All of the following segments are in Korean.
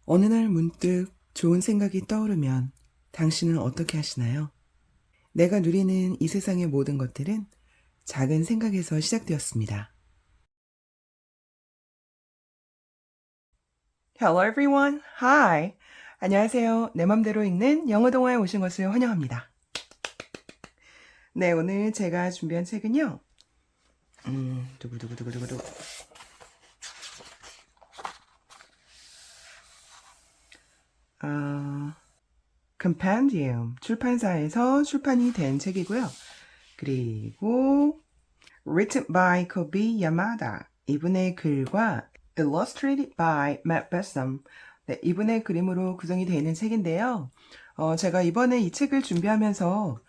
어느 날 문득 좋은 생각이 떠오르면 당신은 어떻게 하시나요? 내가 누리는 이 세상의 모든 것들은 작은 생각에서 시작되었습니다. Hello everyone. Hi. 안녕하세요. 내 맘대로 읽는 영어 동화에 오신 것을 환영합니다. 네, 오늘 제가 준비한 책은요. 두구두구두구두구두. Compendium 출판사에서 출판이 된 책이고요. 그리고 Written by Kobi Yamada. 이분의 글과 Illustrated by Matt Bessam. 네, 이분의 그림으로 구성이 되어 있는 책인데요. 제가 이번에 이 책을 준비하면서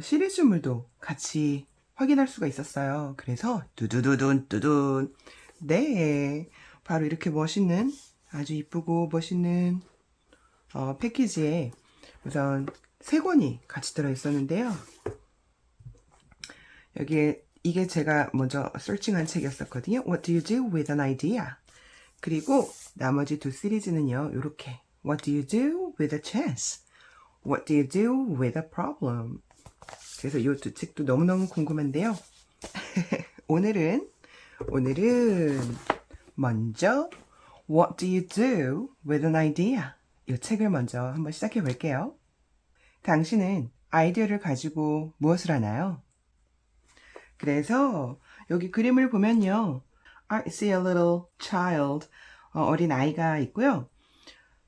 시리즈물도 같이 확인할 수가 있었어요. 그래서 두두두둔 두둔. 네, 바로 이렇게 멋있는 아주 이쁘고 멋있는 패키지에 우선 3권이 같이 들어있었는데요. 여기에 이게 제가 먼저 서칭한 책이었었거든요. What do you do with an idea? 그리고 나머지 두 시리즈는요. 이렇게 What do you do with a chance? What do you do with a problem? 그래서 이 두 책도 너무너무 궁금한데요. 오늘은 먼저 What do you do with an idea? 이 책을 먼저 한번 시작해 볼게요. 당신은 아이디어를 가지고 무엇을 하나요? 그래서 여기 그림을 보면요. I see a little child. 어린 아이가 있고요.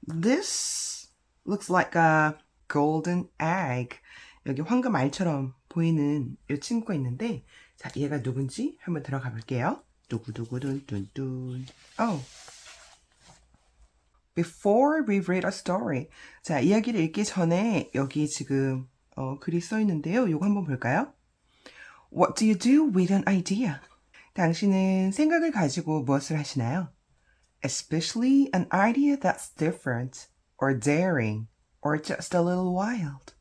This looks like a golden egg. 여기 황금 알처럼 보이는 이 친구가 있는데, 자, 얘가 누군지 한번 들어가 볼게요. 두구두구둔둔둔. Oh. Before we read a story. 자, 이야기를 읽기 전에 여기 지금 글이 써 있는데요. 이거 한번 볼까요? What do you do with an idea? 당신은 생각을 가지고 무엇을 하시나요? Especially an idea that's different, or daring, or just a little wild.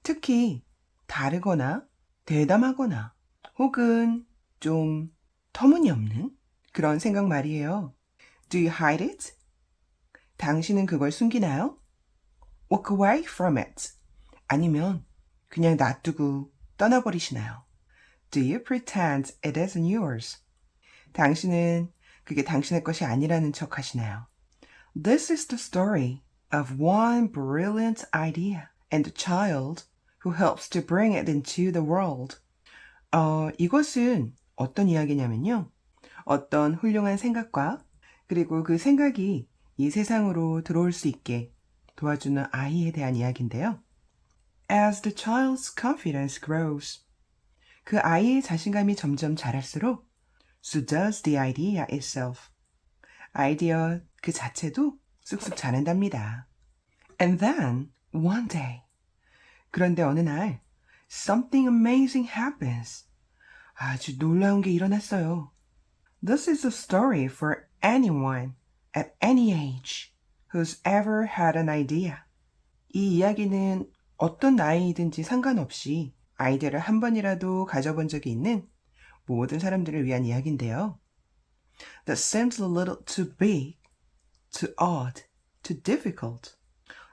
특히 다르거나 대담하거나 혹은 좀 터무니없는 그런 생각 말이에요. Do you hide it? 당신은 그걸 숨기나요? Walk away from it. 아니면 그냥 놔두고 떠나버리시나요? Do you pretend it isn't yours? 당신은 그게 당신의 것이 아니라는 척 하시나요? This is the story of one brilliant idea and a child who helps to bring it into the world. 이것은 어떤 이야기냐면요. 어떤 훌륭한 생각과 그리고 그 생각이 이 세상으로 들어올 수 있게 도와주는 아이에 대한 이야기인데요. As the child's confidence grows, 그 아이의 자신감이 점점 자랄수록 so does the idea itself. 아이디어 그 자체도 쑥쑥 자란답니다. And then, one day. 그런데 어느 날, something amazing happens. 아주 놀라운 게 일어났어요. This is a story for anyone at any age who's ever had an idea. 이 이야기는 어떤 나이이든지 상관없이 아이디어를 한 번이라도 가져본 적이 있는 모든 사람들을 위한 이야기인데요. That seems a little too big, too odd, too difficult.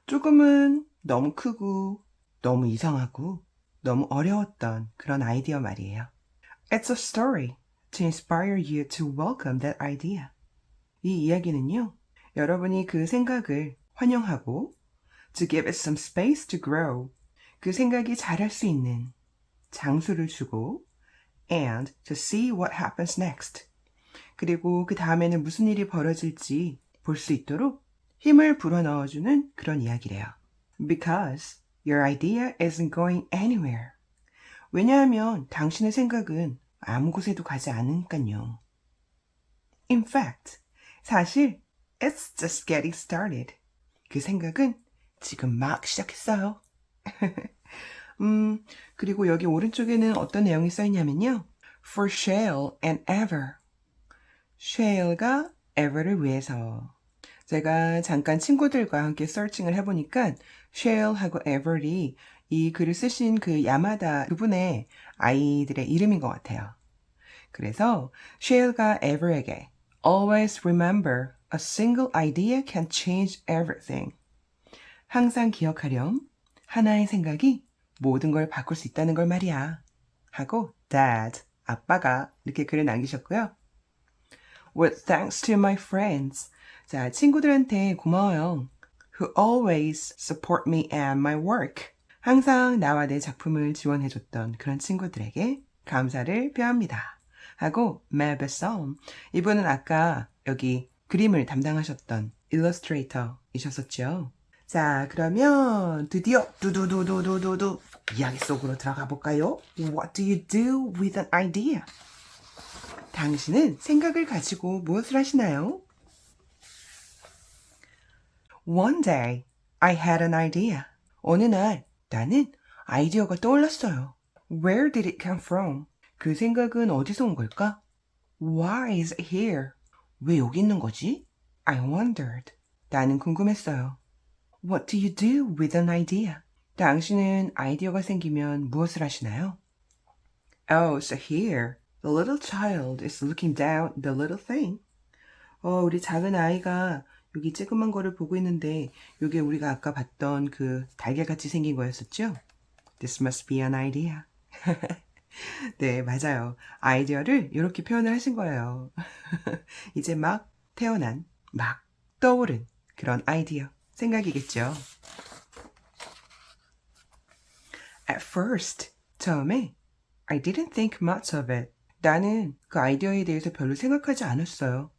조금은 너무 크고 너무 이상하고 너무 어려웠던 그런 아이디어 말이에요. It's a story to inspire you to welcome that idea. 이 이야기는요, 여러분이 그 생각을 환영하고 to give it some space to grow. 그 생각이 자랄 수 있는 장소를 주고 and to see what happens next. 그리고 그 다음에는 무슨 일이 벌어질지 볼 수 있도록 힘을 불어넣어주는 그런 이야기래요. Because your idea isn't going anywhere. 왜냐하면 당신의 생각은 아무 곳에도 가지 않으니까요. In fact, 사실 it's just getting started. 그 생각은 지금 막 시작했어요. 그리고 여기 오른쪽에는 어떤 내용이 써있냐면요. For shall and ever. shall가 ever를 위해서. 제가 잠깐 친구들과 함께 서칭을 해보니까 shall하고 ever이 이 글을 쓰신 그 야마다 그분의 아이들의 이름인 것 같아요. 그래서 shall가 ever에게 always remember A single idea can change everything. 항상 기억하렴. 하나의 생각이 모든 걸 바꿀 수 있다는 걸 말이야. 하고 Dad, 아빠가 이렇게 글을 남기셨고요. With thanks to my friends. 자, 친구들한테 고마워요. Who always support me and my work. 항상 나와 내 작품을 지원해줬던 그런 친구들에게 감사를 표합니다. 하고 Mel Besson. 이분은 아까 여기 그림을 담당하셨던 일러스트레이터이셨었죠. 자, 그러면 드디어 두두두두두두두 이야기 속으로 들어가 볼까요? What do you do with an idea? 당신은 생각을 가지고 무엇을 하시나요? One day, I had an idea. 어느 날 나는 아이디어가 떠올랐어요. Where did it come from? 그 생각은 어디서 온 걸까? Why is it here? 왜 여기 있는 거지? I wondered. 나는 궁금했어요. What do you do with an idea? 당신은 아이디어가 생기면 무엇을 하시나요? Oh, so here, the little child is looking down the little thing. 우리 작은 아이가 여기 쬐끄만 거를 보고 있는데 이게 우리가 아까 봤던 그 달걀같이 생긴 거였었죠? This must be an idea. 네, 맞아요. 아이디어를 이렇게 표현을 하신 거예요. 이제 막 태어난, 막 떠오른 그런 아이디어 생각이겠죠. At first, 처음에 I didn't think much of it. 나는 그 아이디어에 대해서 별로 생각하지 않았어요.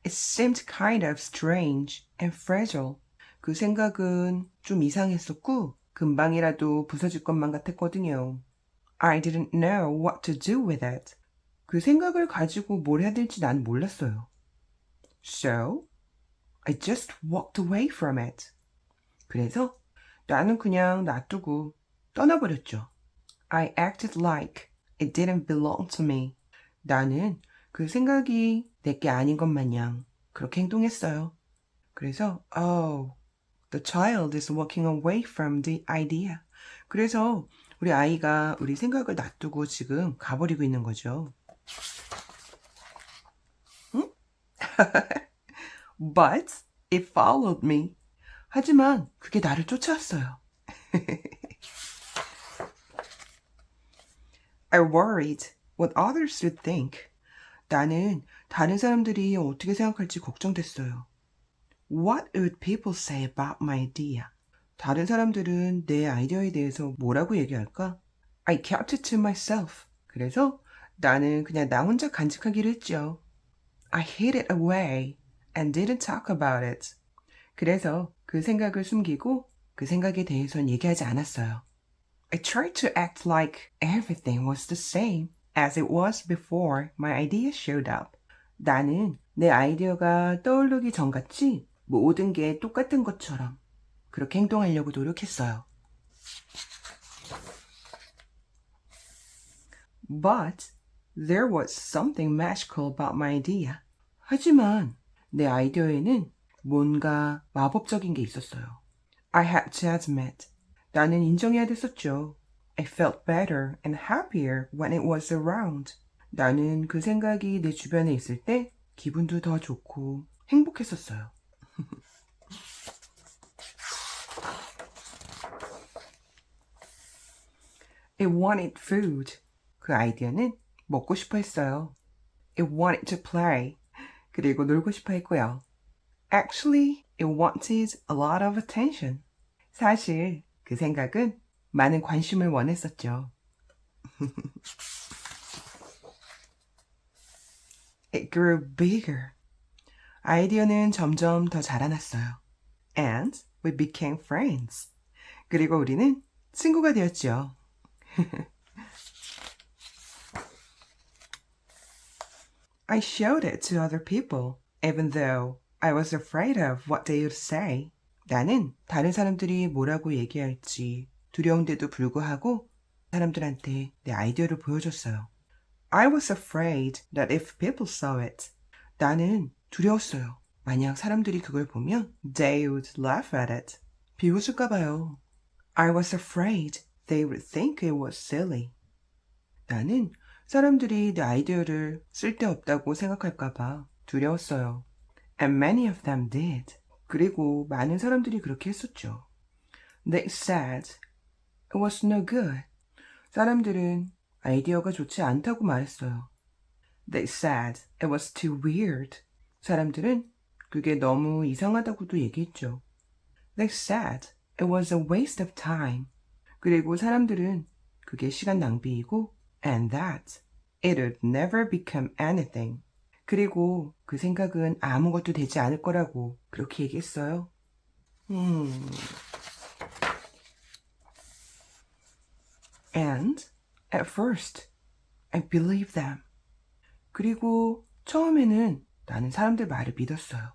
It seemed kind of strange and fragile. 그 생각은 좀 이상했었고 금방이라도 부서질 것만 같았거든요. I didn't know what to do with it. 그 생각을 가지고 뭘 해야 될지 난 몰랐어요. So, I just walked away from it. 그래서 나는 그냥 놔두고 떠나버렸죠. I acted like it didn't belong to me. 나는 그 생각이 내게 아닌 것 마냥 그렇게 행동했어요. 그래서 the child is walking away from the idea. 그래서 우리 아이가 우리 생각을 놔두고 지금 가버리고 있는 거죠. 응? But it followed me. 하지만 그게 나를 쫓아왔어요. I worried what others would think. 나는 다른 사람들이 어떻게 생각할지 걱정됐어요. What would people say about my idea? 다른 사람들은 내 아이디어에 대해서 뭐라고 얘기할까? I kept it to myself. 그래서 나는 그냥 나 혼자 간직하기로 했죠. I hid it away and didn't talk about it. 그래서 그 생각을 숨기고 그 생각에 대해서는 얘기하지 않았어요. I tried to act like everything was the same as it was before my idea showed up. 나는 내 아이디어가 떠오르기 전같이 모든 게 똑같은 것처럼 그렇게 행동하려고 노력했어요. But there was something magical about my idea. 하지만 내 아이디어에는 뭔가 마법적인 게 있었어요. I had to admit. 나는 인정해야 됐었죠. I felt better and happier when it was around. 나는 그 생각이 내 주변에 있을 때 기분도 더 좋고 행복했었어요. It wanted food. 그 아이디어는 먹고 싶어 했어요. It wanted to play. 그리고 놀고 싶어 했고요. Actually, it wanted a lot of attention. 사실 그 생각은 많은 관심을 원했었죠. It grew bigger. 아이디어는 점점 더 자라났어요. And we became friends. 그리고 우리는 친구가 되었죠. I showed it to other people, even though I was afraid of what they would say. 나는 다른 사람들이 뭐라고 얘기할지 두려운데도 불구하고 사람들한테 내 아이디어를 보여줬어요. I was afraid that if people saw it, 나는 두려웠어요. 만약 사람들이 그걸 보면 they would laugh at it. 비웃을까 봐요. I was afraid they would think it was silly. 나는 사람들이 내 아이디어를 쓸데없다고 생각할까 봐 두려웠어요. And many of them did. 그리고 많은 사람들이 그렇게 했었죠. They said it was no good. 사람들은 아이디어가 좋지 않다고 말했어요. They said it was too weird. 사람들은 그게 너무 이상하다고도 얘기했죠. They said it was a waste of time. 그리고 사람들은 그게 시간 낭비이고 and that it would never become anything. 그리고 그 생각은 아무것도 되지 않을 거라고 그렇게 얘기했어요. And at first, I believed them. 그리고 처음에는 나는 사람들 말을 믿었어요.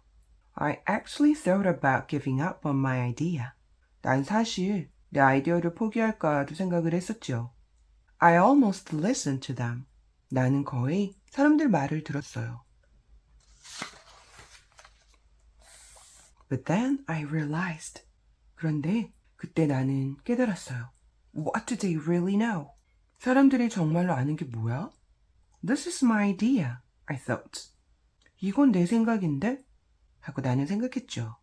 I actually thought about giving up on my idea. 난 사실 내 아이디어를 포기할까도 생각을 했었죠. I almost listened to them. 나는 거의 사람들 말을 들었어요. But then I realized. 그런데 그때 나는 깨달았어요. What do they really know? 사람들이 정말로 아는 게 뭐야? This is my idea, I thought. 이건 내 생각인데? 하고 나는 생각했죠.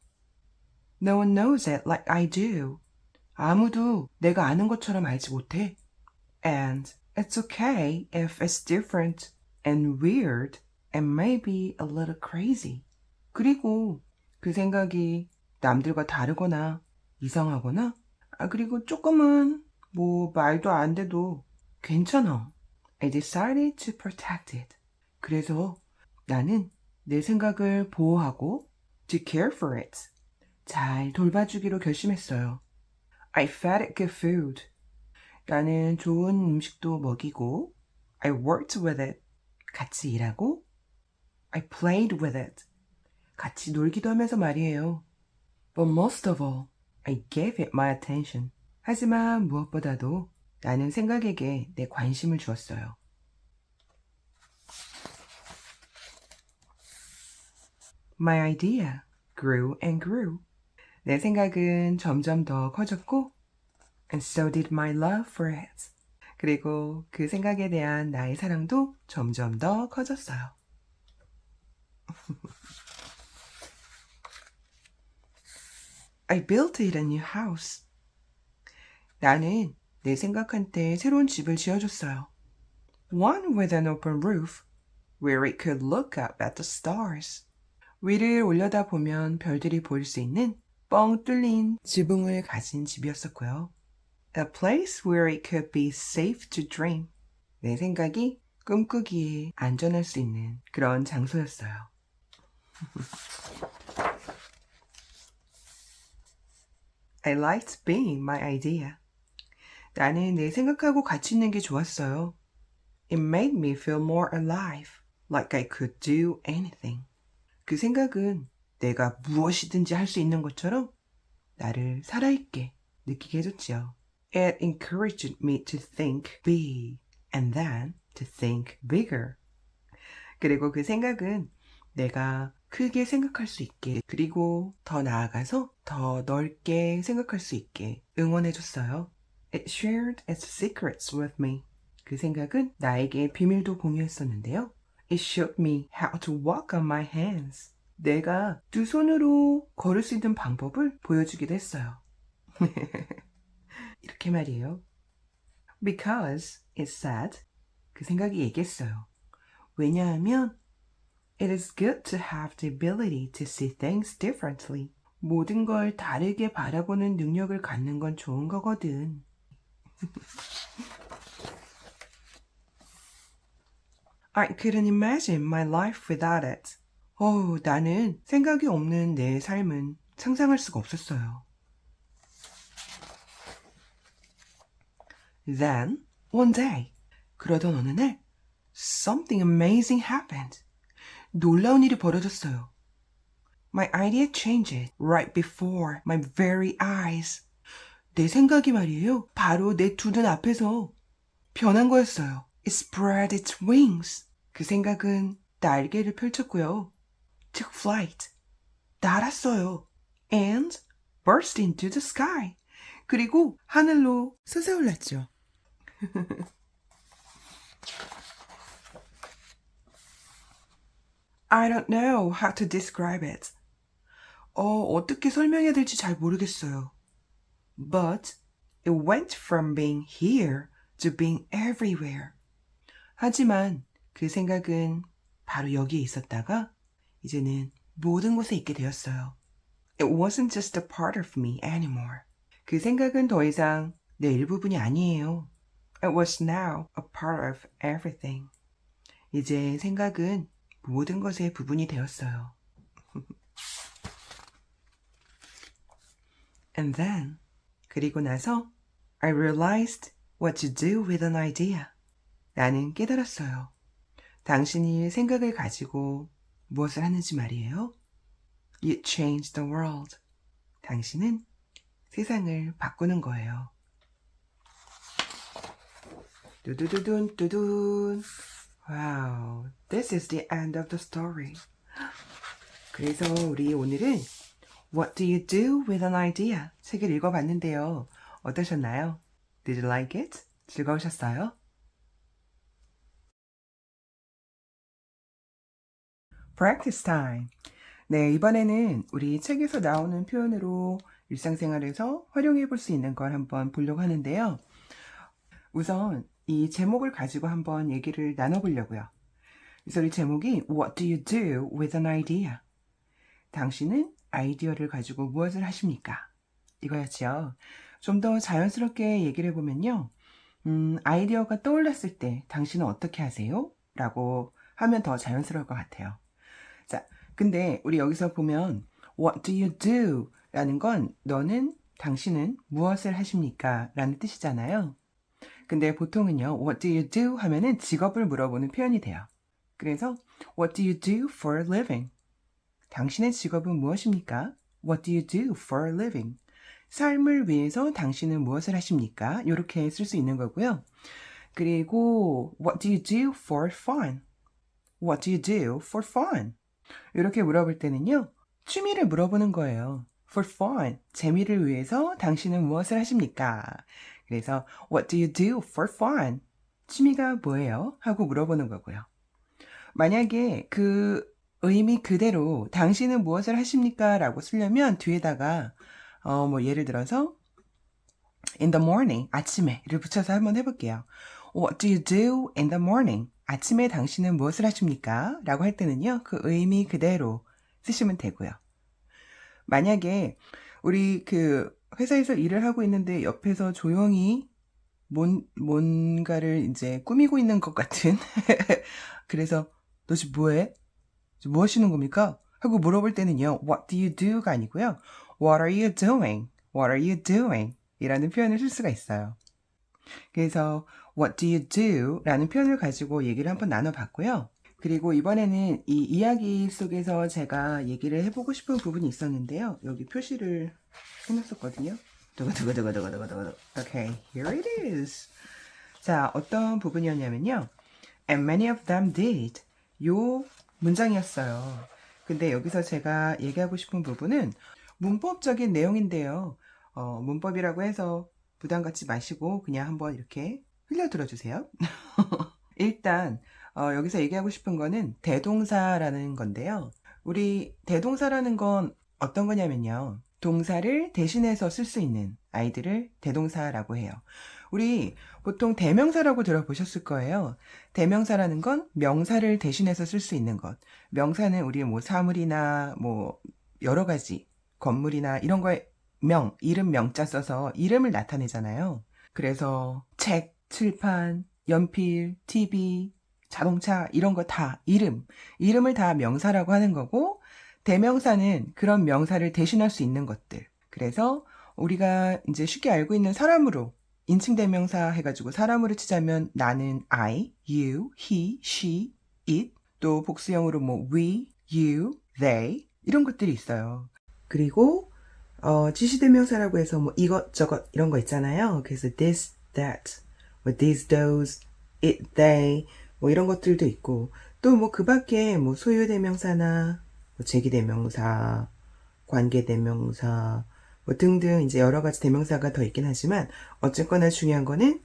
No one knows it like I do. 아무도 내가 아는 것처럼 알지 못해. And it's okay if it's different and weird and maybe a little crazy. 그리고 그 생각이 남들과 다르거나 이상하거나 그리고 조금은 말도 안 돼도 괜찮아. I decided to protect it. 그래서 나는 내 생각을 보호하고 to care for it. 잘 돌봐주기로 결심했어요. I fed it good food. 나는 좋은 음식도 먹이고 I worked with it. 같이 일하고 I played with it. 같이 놀기도 하면서 말이에요. But most of all, I gave it my attention. 하지만 무엇보다도 나는 생각에게 내 관심을 주었어요. My idea grew and grew. 내 생각은 점점 더 커졌고 and so did my love for it. 그리고 그 생각에 대한 나의 사랑도 점점 더 커졌어요. I built it a new house. 나는 내 생각한테 새로운 집을 지어줬어요. One with an open roof, where it could look up at the stars. 위를 올려다 보면 별들이 보일 수 있는 뻥 뚫린 지붕을 가진 집이었었고요. A place where it could be safe to dream. 내 생각이 꿈꾸기에 안전할 수 있는 그런 장소였어요. I liked being my idea. 나는 내 생각하고 같이 있는 게 좋았어요. It made me feel more alive, like I could do anything. 그 생각은 내가 무엇이든지 할 수 있는 것처럼 나를 살아있게 느끼게 해줬지요. It encouraged me to think big and then to think bigger. 그리고 그 생각은 내가 크게 생각할 수 있게 그리고 더 나아가서 더 넓게 생각할 수 있게 응원해줬어요. It shared its secrets with me. 그 생각은 나에게 비밀도 공유했었는데요. It showed me how to walk on my hands. 내가 두 손으로 걸을 수 있는 방법을 보여주기도 했어요. 이렇게 말이에요. Because it said, 그 생각이 얘기했어요. 왜냐하면 it is good to have the ability to see things differently. 모든 걸 다르게 바라보는 능력을 갖는 건 좋은 거거든. I couldn't imagine my life without it. 나는 생각이 없는 내 삶은 상상할 수가 없었어요. Then, one day, 그러던 어느 날, something amazing happened. 놀라운 일이 벌어졌어요. My idea changed right before my very eyes. 내 생각이 말이에요. 바로 내 두 눈 앞에서 변한 거였어요. It spread its wings. 그 생각은 날개를 펼쳤고요. Took flight. 날았어요. And burst into the sky. 그리고 하늘로 솟아올랐죠. I don't know how to describe it. 어떻게 설명해야 될지 잘 모르겠어요. But it went from being here to being everywhere. 하지만 그 생각은 바로 여기에 있었다가 이제는 모든 곳에 있게 되었어요. It wasn't just a part of me anymore. 그 생각은 더 이상 내 일부분이 아니에요. It was now a part of everything. 이제 생각은 모든 것의 부분이 되었어요. And then, 그리고 나서 I realized what to do with an idea. 나는 깨달았어요. 당신이 생각을 가지고 무엇을 하는지 말이에요. You changed the world. 당신은 세상을 바꾸는 거예요. 두두두둔 두둔. Wow, this is the end of the story. 그래서 우리 오늘은 What do you do with an idea? 책을 읽어봤는데요. 어떠셨나요? Did you like it? 즐거우셨어요? Practice time. 네, 이번에는 우리 책에서 나오는 표현으로 일상생활에서 활용해 볼 수 있는 걸 한번 보려고 하는데요. 우선 이 제목을 가지고 한번 얘기를 나눠보려고요. 그래서 이 제목이 What do you do with an idea? 당신은 아이디어를 가지고 무엇을 하십니까? 이거였죠. 좀 더 자연스럽게 얘기를 해보면요. 아이디어가 떠올랐을 때 당신은 어떻게 하세요? 라고 하면 더 자연스러울 것 같아요. 자, 근데 우리 여기서 보면 What do you do? 라는 건 너는, 당신은 무엇을 하십니까? 라는 뜻이잖아요. 근데 보통은요, What do you do? 하면은 직업을 물어보는 표현이 돼요. 그래서 What do you do for a living? 당신의 직업은 무엇입니까? What do you do for a living? 삶을 위해서 당신은 무엇을 하십니까? 이렇게 쓸 수 있는 거고요. 그리고 What do you do for fun? What do you do for fun? 이렇게 물어볼 때는요, 취미를 물어보는 거예요. For fun, 재미를 위해서 당신은 무엇을 하십니까? 그래서 What do you do for fun? 취미가 뭐예요? 하고 물어보는 거고요. 만약에 그 의미 그대로 당신은 무엇을 하십니까? 라고 쓰려면 뒤에다가 예를 들어서 in the morning, 아침에를 붙여서 한번 해볼게요. What do you do in the morning? 아침에 당신은 무엇을 하십니까? 라고 할 때는요, 그 의미 그대로 쓰시면 되고요. 만약에 우리 그 회사에서 일을 하고 있는데 옆에서 조용히 뭔가를 이제 꾸미고 있는 것 같은 그래서 너 지금 뭐해? 뭐 하시는 겁니까? 하고 물어볼 때는요, What do you do?가 아니고요, What are you doing? What are you doing? 이라는 표현을 쓸 수가 있어요. 그래서 What do you do? 라는 표현을 가지고 얘기를 한번 나눠봤고요. 그리고 이번에는 이 이야기 속에서 제가 얘기를 해보고 싶은 부분이 있었는데요. 여기 표시를 해놨었거든요. 두구두구두구두구두구두구. Okay, here it is. 자, 어떤 부분이었냐면요. And many of them did. 요 문장이었어요. 근데 여기서 제가 얘기하고 싶은 부분은 문법적인 내용인데요. 문법이라고 해서 부담 갖지 마시고 그냥 한번 이렇게 흘려 들어주세요. 일단 여기서 얘기하고 싶은 거는 대동사라는 건데요. 우리 대동사라는 건 어떤 거냐면요. 동사를 대신해서 쓸 수 있는 아이들을 대동사라고 해요. 우리 보통 대명사라고 들어보셨을 거예요. 대명사라는 건 명사를 대신해서 쓸 수 있는 것. 명사는 우리 뭐 사물이나 뭐 여러 가지 건물이나 이런 거에 이름 명자 써서 이름을 나타내잖아요. 그래서 책, 칠판, 연필, TV, 자동차 이런 거 다 이름을 다 명사라고 하는 거고, 대명사는 그런 명사를 대신할 수 있는 것들. 그래서 우리가 이제 쉽게 알고 있는 사람으로 인칭 대명사 해가지고 사람으로 치자면 나는 I, you, he, she, it, 또 복수형으로 뭐 we, you, they 이런 것들이 있어요. 그리고 지시대명사라고 해서 뭐 이것저것 이런 거 있잖아요. 그래서 this, that, 뭐 these, those, it, they 뭐 이런 것들도 있고, 또 뭐 그 밖에 뭐 소유대명사나 뭐 제기대명사, 관계대명사 뭐 등등 이제 여러 가지 대명사가 더 있긴 하지만 어쨌거나 중요한 거는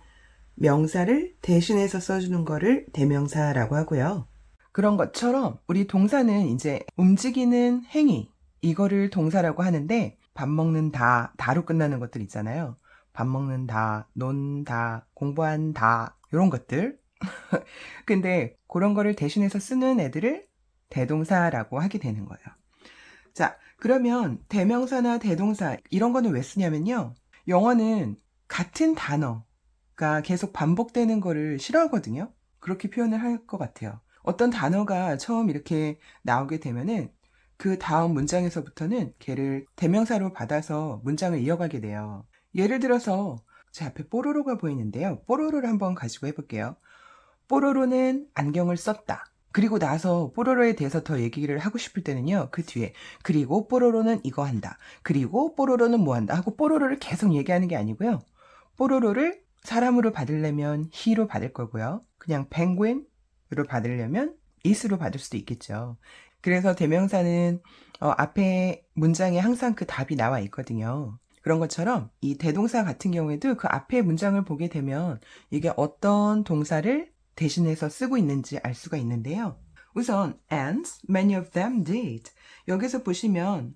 명사를 대신해서 써주는 거를 대명사라고 하고요. 그런 것처럼 우리 동사는 이제 움직이는 행위, 이거를 동사라고 하는데 밥 먹는다, 다로 끝나는 것들 있잖아요. 밥 먹는다, 논다, 공부한다, 이런 것들. 근데 그런 거를 대신해서 쓰는 애들을 대동사라고 하게 되는 거예요. 자, 그러면 대명사나 대동사 이런 거는 왜 쓰냐면요. 영어는 같은 단어가 계속 반복되는 거를 싫어하거든요. 그렇게 표현을 할 것 같아요. 어떤 단어가 처음 이렇게 나오게 되면은 그 다음 문장에서부터는 걔를 대명사로 받아서 문장을 이어가게 돼요. 예를 들어서 제 앞에 뽀로로가 보이는데요. 뽀로로를 한번 가지고 해볼게요. 뽀로로는 안경을 썼다. 그리고 나서 뽀로로에 대해서 더 얘기를 하고 싶을 때는요. 그 뒤에 그리고 뽀로로는 이거 한다. 그리고 뽀로로는 뭐 한다 하고 뽀로로를 계속 얘기하는 게 아니고요. 뽀로로를 사람으로 받으려면 he로 받을 거고요. 그냥 penguin으로 받으려면 is로 받을 수도 있겠죠. 그래서 대명사는 앞에 문장에 항상 그 답이 나와 있거든요. 그런 것처럼 이 대동사 같은 경우에도 그 앞에 문장을 보게 되면 이게 어떤 동사를 대신해서 쓰고 있는지 알 수가 있는데요. 우선 and many of them did. 여기서 보시면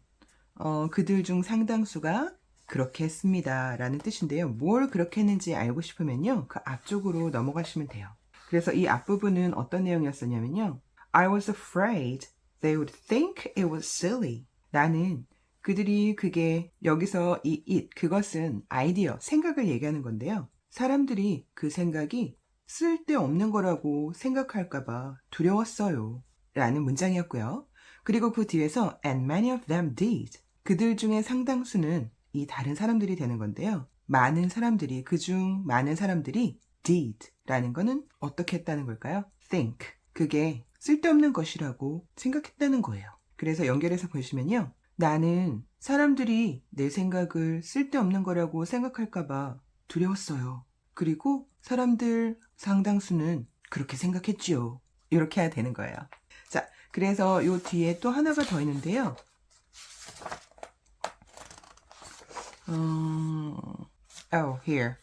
그들 중 상당수가 그렇게 했습니다 라는 뜻인데요. 뭘 그렇게 했는지 알고 싶으면요. 그 앞쪽으로 넘어가시면 돼요. 그래서 이 앞부분은 어떤 내용이었었냐면요. I was afraid they would think it was silly. 나는 그들이 그게 여기서 이 it, 그것은 아이디어, 생각을 얘기하는 건데요. 사람들이 그 생각이 쓸데없는 거라고 생각할까봐 두려웠어요 라는 문장이었고요. 그리고 그 뒤에서 and many of them did. 그들 중에 상당수는 이 다른 사람들이 되는 건데요. 많은 사람들이, 그중 많은 사람들이 did 라는 거는 어떻게 했다는 걸까요? think. 그게 쓸데없는 것이라고 생각했다는 거예요. 그래서 연결해서 보시면요. 나는 사람들이 내 생각을 쓸데없는 거라고 생각할까봐 두려웠어요. 그리고 사람들 상당수는 그렇게 생각했지요. 이렇게 해야 되는 거예요. 자, 그래서 요 뒤에 또 하나가 더 있는데요. here.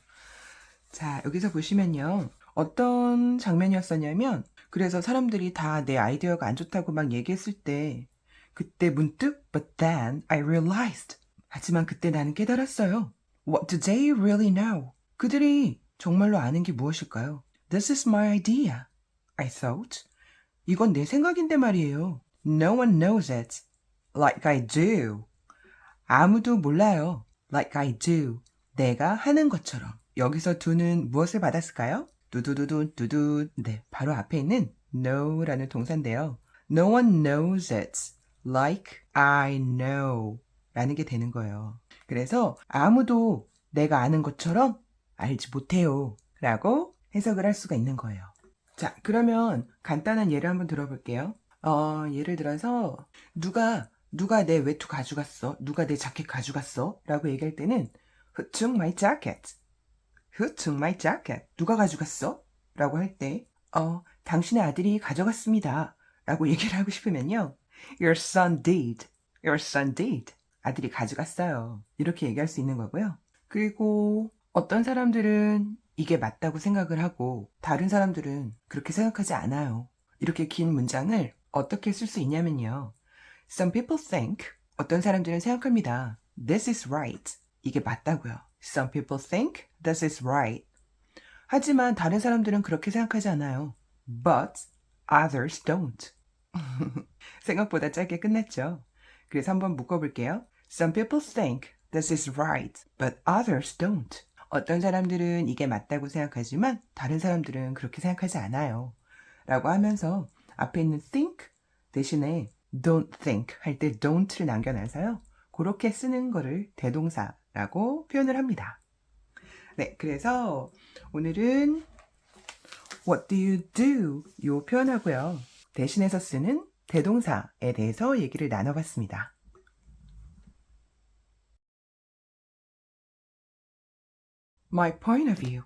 자, 여기서 보시면요. 어떤 장면이었었냐면, 그래서 사람들이 다 내 아이디어가 안 좋다고 막 얘기했을 때, 그때 문득, but then I realized. 하지만 그때 나는 깨달았어요. What do they really know? 그들이 정말로 아는 게 무엇일까요? This is my idea. I thought. 이건 내 생각인데 말이에요. No one knows it. Like I do. 아무도 몰라요. Like I do. 내가 하는 것처럼. 여기서 do는 무엇을 받았을까요? 두두두두 두두. 네, 바로 앞에 있는 know라는 동사인데요. No one knows it like I know 라는 게 되는 거예요. 그래서 아무도 내가 아는 것처럼 알지 못해요 라고 해석을 할 수가 있는 거예요. 자, 그러면 간단한 예를 한번 들어볼게요. 예를 들어서 누가 내 외투 가져갔어? 누가 내 자켓 가져갔어? 라고 얘기할 때는 Who took my jacket? Who took my jacket? 누가 가져갔어? 라고 할 때, 당신의 아들이 가져갔습니다. 라고 얘기를 하고 싶으면요. Your son did. Your son did. 아들이 가져갔어요. 이렇게 얘기할 수 있는 거고요. 그리고 어떤 사람들은 이게 맞다고 생각을 하고 다른 사람들은 그렇게 생각하지 않아요. 이렇게 긴 문장을 어떻게 쓸 수 있냐면요. Some people think. 어떤 사람들은 생각합니다. This is right. 이게 맞다고요. Some people think this is right. 하지만 다른 사람들은 그렇게 생각하지 않아요. But others don't. 생각보다 짧게 끝났죠. 그래서 한번 묶어볼게요. Some people think this is right, but others don't. 어떤 사람들은 이게 맞다고 생각하지만 다른 사람들은 그렇게 생각하지 않아요. 라고 하면서 앞에 있는 think 대신에 don't think 할 때 don't를 남겨놔서요. 그렇게 쓰는 거를 대동사라고 표현을 합니다. 네, 그래서 오늘은 What do you do? 요 표현하고요. 대신해서 쓰는 대동사에 대해서 얘기를 나눠봤습니다. My point of view.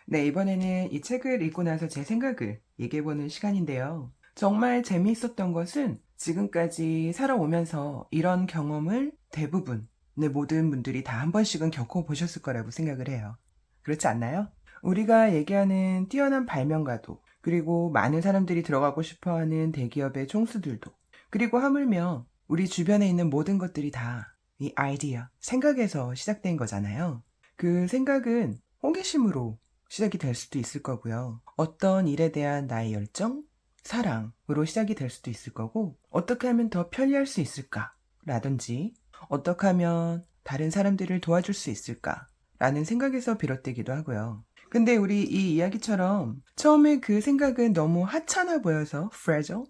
네, 이번에는 이 책을 읽고 나서 제 생각을 얘기해보는 시간인데요. 정말 재미있었던 것은 지금까지 살아오면서 이런 경험을 대부분 모든 분들이 다 한 번씩은 겪어보셨을 거라고 생각을 해요. 그렇지 않나요? 우리가 얘기하는 뛰어난 발명가도 그리고 많은 사람들이 들어가고 싶어하는 대기업의 총수들도, 그리고 하물며 우리 주변에 있는 모든 것들이 다 이 아이디어, 생각에서 시작된 거잖아요. 그 생각은 호기심으로 시작이 될 수도 있을 거고요. 어떤 일에 대한 나의 열정, 사랑으로 시작이 될 수도 있을 거고, 어떻게 하면 더 편리할 수 있을까? 라든지, 어떻게 하면 다른 사람들을 도와줄 수 있을까? 라는 생각에서 비롯되기도 하고요. 근데 우리 이 이야기처럼 처음에 그 생각은 너무 하찮아 보여서 fragile,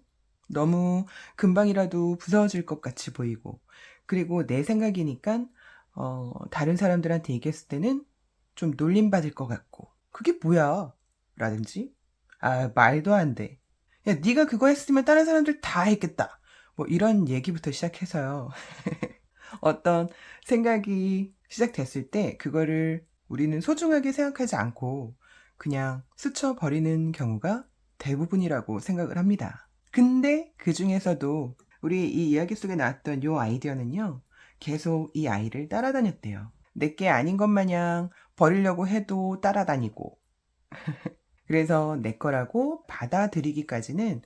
너무 금방이라도 부서질 것 같이 보이고, 그리고 내 생각이니까 다른 사람들한테 얘기했을 때는 좀 놀림받을 것 같고, 그게 뭐야? 라든지, 아, 말도 안 돼. 야, 네가 그거 했으면 다른 사람들 다 했겠다. 뭐 이런 얘기부터 시작해서요. 어떤 생각이 시작됐을 때 그거를 우리는 소중하게 생각하지 않고 그냥 스쳐버리는 경우가 대부분이라고 생각을 합니다. 근데 그 중에서도 우리 이 이야기 속에 나왔던 요 아이디어는요, 계속 이 아이를 따라다녔대요. 내게 아닌 것 마냥 버리려고 해도 따라다니고, 그래서 내 거라고 받아들이기까지는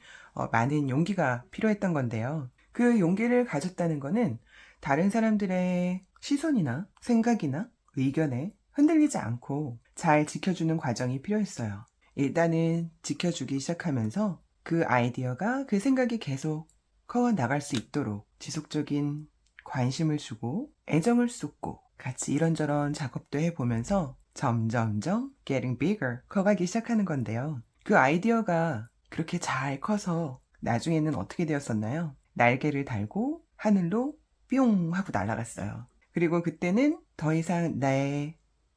많은 용기가 필요했던 건데요. 그 용기를 가졌다는 거는 다른 사람들의 시선이나 생각이나 의견에 흔들리지 않고 잘 지켜주는 과정이 필요했어요. 일단은 지켜주기 시작하면서 그 아이디어가, 그 생각이 계속 커 나갈 수 있도록 지속적인 관심을 주고 애정을 쏟고 같이 이런저런 작업도 해보면서 점점점 getting bigger 커가기 시작하는 건데요. 그 아이디어가 그렇게 잘 커서 나중에는 어떻게 되었었나요? 날개를 달고 하늘로 뿅 하고 날아갔어요. 그리고 그때는 더 이상 나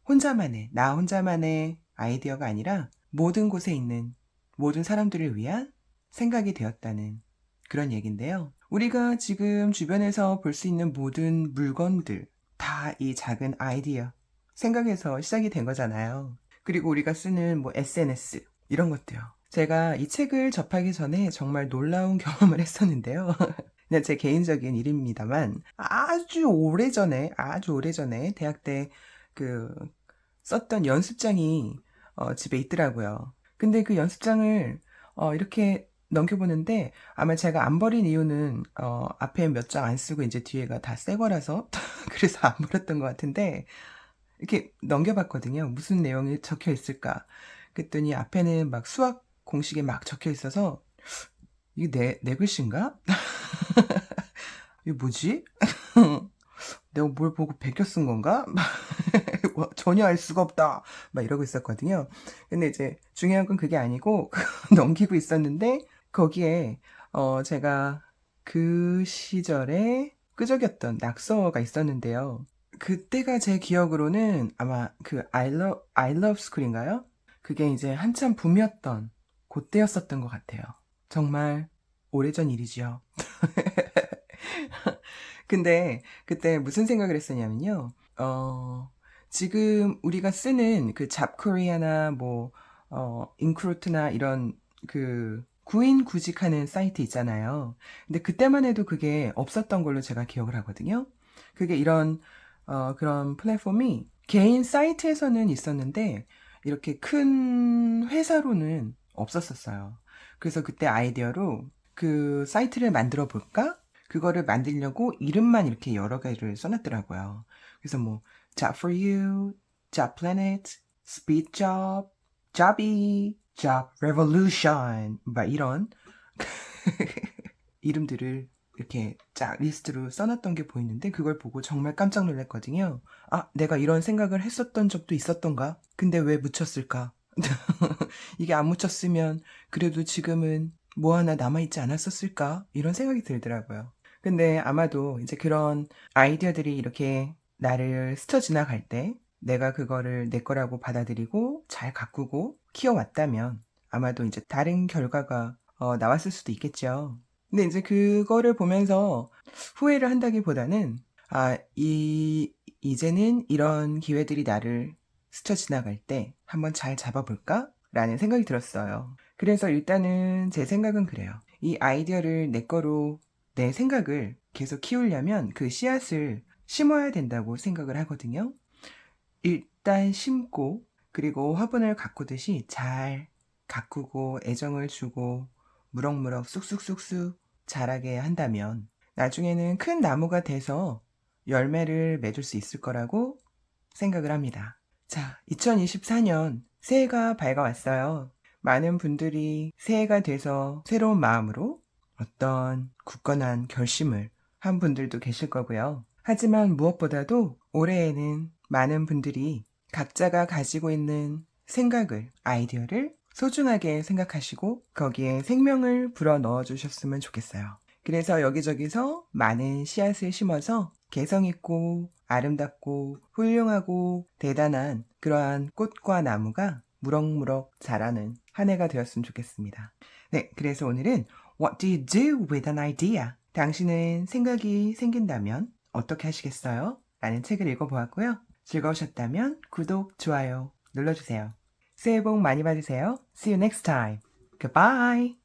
혼자만의 아이디어가 아니라 모든 곳에 있는 모든 사람들을 위한 생각이 되었다는 그런 얘기인데요. 우리가 지금 주변에서 볼 수 있는 모든 물건들, 다 이 작은 아이디어, 생각에서 시작이 된 거잖아요. 그리고 우리가 쓰는 뭐 SNS, 이런 것도요. 제가 이 책을 접하기 전에 정말 놀라운 경험을 했었는데요. 그냥 제 개인적인 일입니다만, 아주 오래전에 대학 때 그 썼던 연습장이 집에 있더라고요. 근데 그 연습장을 이렇게 넘겨보는데, 아마 제가 안 버린 이유는 앞에 몇 장 안 쓰고 이제 뒤에가 다 새 거라서 그래서 안 버렸던 것 같은데, 이렇게 넘겨봤거든요. 무슨 내용이 적혀 있을까? 그랬더니 앞에는 막 수학 공식에 막 적혀 있어서, 이게 내 글씨인가? 이게 뭐지? 내가 뭘 보고 베껴 쓴 건가? 전혀 알 수가 없다. 막 이러고 있었거든요. 근데 이제 중요한 건 그게 아니고 넘기고 있었는데, 거기에 제가 그 시절에 끄적였던 낙서가 있었는데요. 그때가 제 기억으로는 아마 그 I love school인가요? 그게 이제 한참 붐이었던 그때였었던 것 같아요. 정말 오래전 일이지요. 근데 그때 무슨 생각을 했었냐면요. 지금 우리가 쓰는 그 잡코리아나 뭐, 인크루트나 이런 그 구인 구직하는 사이트 있잖아요. 근데 그때만 해도 그게 없었던 걸로 제가 기억을 하거든요. 그게 이런, 그런 플랫폼이 개인 사이트에서는 있었는데, 이렇게 큰 회사로는 없었었어요. 그래서 그때 아이디어로 그 사이트를 만들어 볼까? 그거를 만들려고 이름만 이렇게 여러 개를 써놨더라고요. 그래서 뭐 Job for You, Job Planet, Speed Job, Jobby, Job Revolution 막 이런 이름들을 이렇게 쫙 리스트로 써놨던 게 보이는데, 그걸 보고 정말 깜짝 놀랐거든요. 아, 내가 이런 생각을 했었던 적도 있었던가? 근데 왜 묻혔을까? 이게 안 묻혔으면 그래도 지금은 뭐 하나 남아있지 않았었을까? 이런 생각이 들더라고요. 근데 아마도 이제 그런 아이디어들이 이렇게 나를 스쳐 지나갈 때 내가 그거를 내 거라고 받아들이고 잘 가꾸고 키워왔다면 아마도 이제 다른 결과가 나왔을 수도 있겠죠. 근데 이제 그거를 보면서 후회를 한다기보다는, 이제는 이런 기회들이 나를 스쳐 지나갈 때 한번 잘 잡아볼까? 라는 생각이 들었어요. 그래서 일단은 제 생각은 그래요. 이 아이디어를 내 거로, 내 생각을 계속 키우려면 그 씨앗을 심어야 된다고 생각을 하거든요. 일단 심고, 그리고 화분을 가꾸듯이 잘 가꾸고 애정을 주고 무럭무럭 쑥쑥쑥쑥 자라게 한다면 나중에는 큰 나무가 돼서 열매를 맺을 수 있을 거라고 생각을 합니다. 자, 2024년 새해가 밝아왔어요. 많은 분들이 새해가 돼서 새로운 마음으로 어떤 굳건한 결심을 한 분들도 계실 거고요. 하지만 무엇보다도 올해에는 많은 분들이 각자가 가지고 있는 생각을, 아이디어를 소중하게 생각하시고 거기에 생명을 불어 넣어 주셨으면 좋겠어요. 그래서 여기저기서 많은 씨앗을 심어서 개성있고 아름답고 훌륭하고 대단한 그러한 꽃과 나무가 무럭무럭 자라는 한 해가 되었으면 좋겠습니다. 네, 그래서 오늘은 What do you do with an idea? 당신은 생각이 생긴다면 어떻게 하시겠어요? 라는 책을 읽어보았고요. 즐거우셨다면 구독, 좋아요 눌러주세요. 새해 복 많이 받으세요. See you next time. Goodbye.